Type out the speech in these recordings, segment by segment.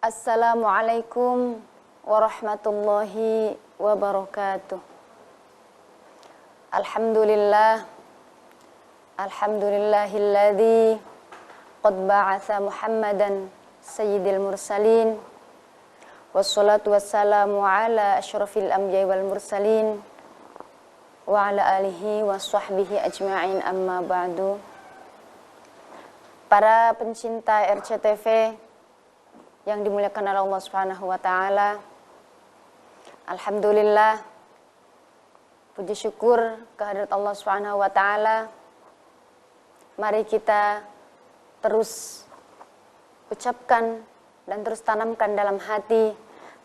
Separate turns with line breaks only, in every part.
Assalamualaikum warahmatullahi wabarakatuh. Alhamdulillahilladzi qad ba'atsa Muhammadan sayyidil mursalin wassalatu wassalamu ala asyrafil anbiya'i wal mursalin wa ala alihi wa sahbihi ajma'in, amma ba'du. Para pencinta RCTV yang dimuliakan oleh Allah Subhanahu wa taala, alhamdulillah, puji syukur kehadirat Allah Subhanahu wa taala. Mari kita terus ucapkan dan terus tanamkan dalam hati,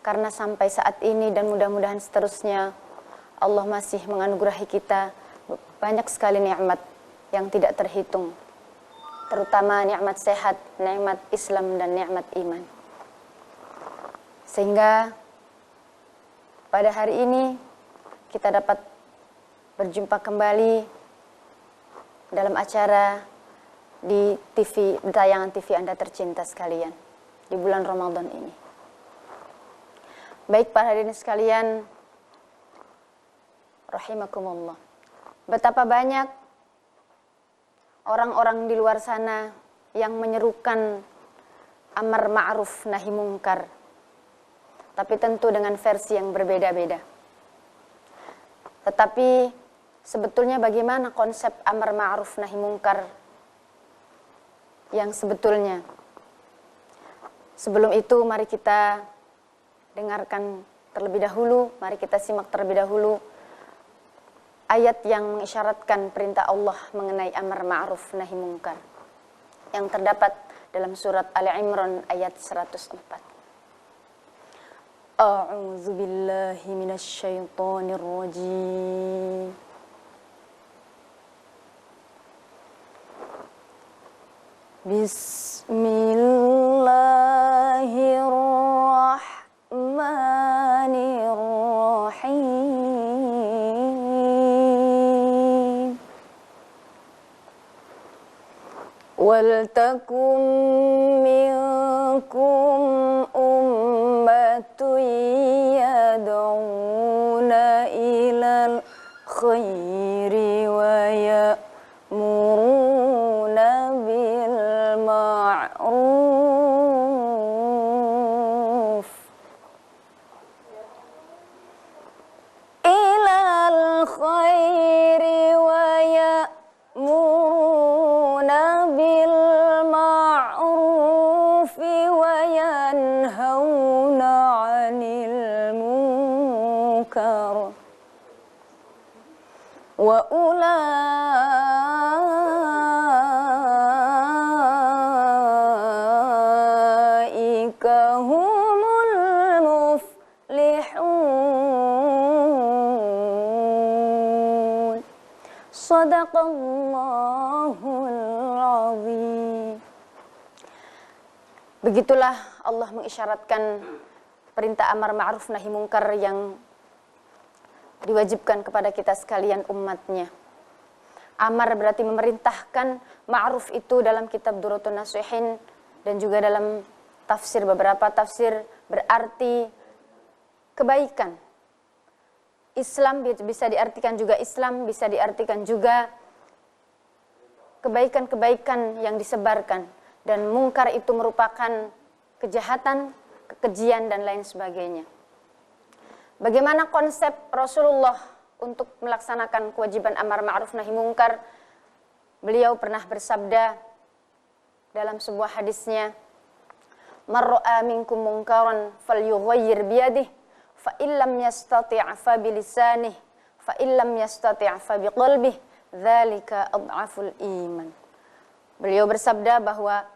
karena sampai saat ini dan mudah-mudahan seterusnya Allah masih menganugerahi kita banyak sekali nikmat yang tidak terhitung, terutama nikmat sehat, nikmat Islam dan nikmat iman. Sehingga pada hari ini kita dapat berjumpa kembali dalam acara di TV, tayangan TV Anda tercinta sekalian di bulan Ramadan ini. Baik para hadirin sekalian, rahimakumullah. Betapa banyak orang-orang di luar sana yang menyerukan amar ma'ruf nahi mungkar, tapi tentu dengan versi yang berbeda-beda. Tetapi sebetulnya bagaimana konsep amar ma'ruf nahi mungkar yang sebetulnya? Sebelum itu mari kita dengarkan terlebih dahulu, mari kita simak terlebih dahulu ayat yang mengisyaratkan perintah Allah mengenai amar ma'ruf nahi mungkar yang terdapat dalam surat Ali Imran ayat 104. A'udzu billahi minasy syaithanir rajim. Bismillahirrahmanirrahim. Waltakum minkum ummatun yad'una ilal khairi wa ya'muruna bil ma'ruf ilal khairi wa ya'muruna bil ma'ruf wa yanhauna 'anil munkar wa ulaika humul muflihun. Shadaqallahul azim. Begitulah Allah mengisyaratkan perintah amar ma'ruf nahi mungkar yang diwajibkan kepada kita sekalian umatnya. Amar berarti memerintahkan, ma'ruf itu dalam kitab Durratun Nasihin dan juga dalam tafsir, beberapa tafsir berarti kebaikan. Islam bisa diartikan juga Islam, bisa diartikan juga kebaikan-kebaikan yang disebarkan. Dan mungkar itu merupakan kejahatan, kekejian dan lain sebagainya. Bagaimana konsep Rasulullah untuk melaksanakan kewajiban amar ma'ruf nahi mungkar? Beliau pernah bersabda dalam sebuah hadisnya, "Man ra'a minkum munkaran falyughayyir biyadihi, fa illam yastati' fa bilisanihi, fa illam yastati' fa biqalbihi, dzalika adhaful iman." Beliau bersabda bahwa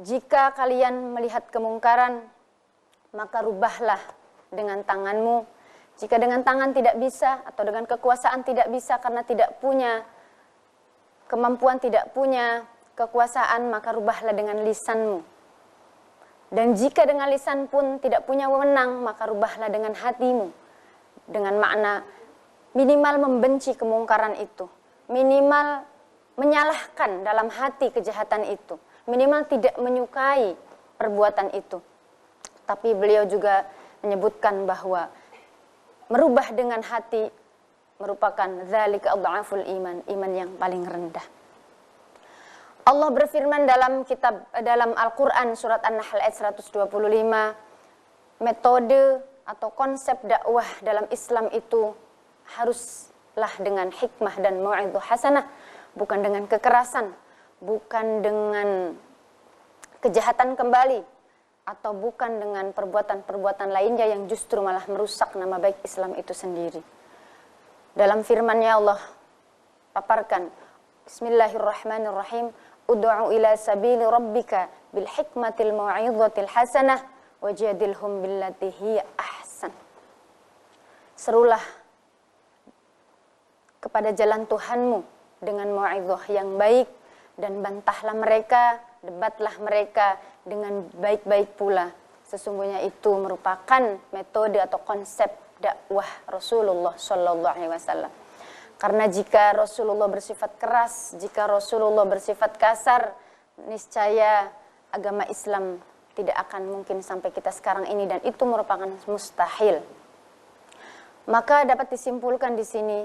jika kalian melihat kemungkaran, maka rubahlah dengan tanganmu. Jika dengan tangan tidak bisa, atau dengan kekuasaan tidak bisa karena tidak punya kemampuan, tidak punya kekuasaan, maka rubahlah dengan lisanmu. Dan jika dengan lisan pun tidak punya wewenang, maka rubahlah dengan hatimu. Dengan makna minimal membenci kemungkaran itu, minimal menyalahkan dalam hati kejahatan itu, minimal tidak menyukai perbuatan itu. Tapi beliau juga menyebutkan bahwa merubah dengan hati merupakan dzalika adhaful iman, iman yang paling rendah. Allah berfirman dalam Al-Qur'an surat An-Nahl ayat 125, metode atau konsep dakwah dalam Islam itu haruslah dengan hikmah dan mau'izah hasanah, bukan dengan kekerasan, bukan dengan kejahatan kembali, atau bukan dengan perbuatan-perbuatan lainnya yang justru malah merusak nama baik Islam itu sendiri. Dalam firman-Nya Allah paparkan, Bismillahirrahmanirrahim, ud'u ila sabili rabbika bil hikmatil mau'izatil hasanah wajadilhum billati hiya ahsan. Serulah kepada jalan Tuhanmu dengan mau'izah yang baik dan bantahlah mereka, debatlah mereka dengan baik-baik pula. Sesungguhnya itu merupakan metode atau konsep dakwah Rasulullah sallallahu alaihi wasallam. Karena jika Rasulullah bersifat keras, jika Rasulullah bersifat kasar, niscaya agama Islam tidak akan mungkin sampai kita sekarang ini, dan itu merupakan mustahil. Maka dapat disimpulkan di sini,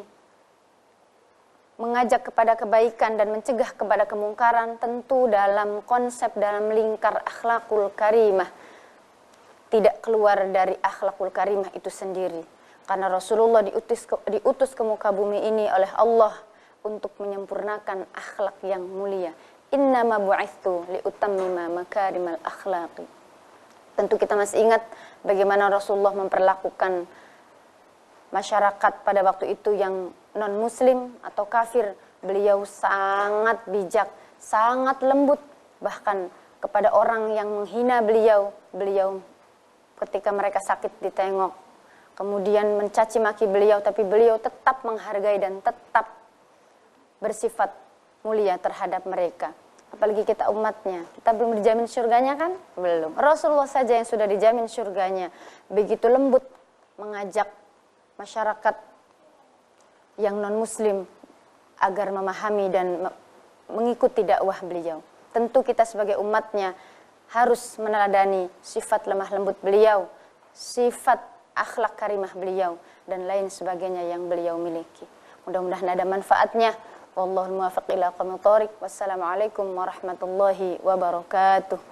mengajak kepada kebaikan dan mencegah kepada kemungkaran tentu dalam konsep, dalam lingkar akhlakul karimah, tidak keluar dari akhlakul karimah itu sendiri. Karena Rasulullah diutus ke muka bumi ini oleh Allah untuk menyempurnakan akhlak yang mulia. Innama bu'itsu liutammima makarimal akhlaqi. Tentu kita masih ingat bagaimana Rasulullah memperlakukan masyarakat pada waktu itu yang non-muslim atau kafir. Beliau sangat bijak, sangat lembut. Bahkan kepada orang yang menghina beliau ketika mereka sakit ditengok, kemudian mencaci maki beliau, tapi beliau tetap menghargai dan tetap bersifat mulia terhadap mereka. Apalagi kita umatnya, kita belum dijamin surganya kan? Belum. Rasulullah saja yang sudah dijamin surganya, begitu lembut mengajak masyarakat yang non-muslim agar memahami dan mengikuti dakwah beliau. Tentu kita sebagai umatnya harus meneladani sifat lemah lembut beliau, sifat akhlak karimah beliau, dan lain sebagainya yang beliau miliki. Mudah-mudahan ada manfaatnya. Wallahul muwaffiq ila aqwamit thoriq. Wassalamualaikum warahmatullahi wabarakatuh.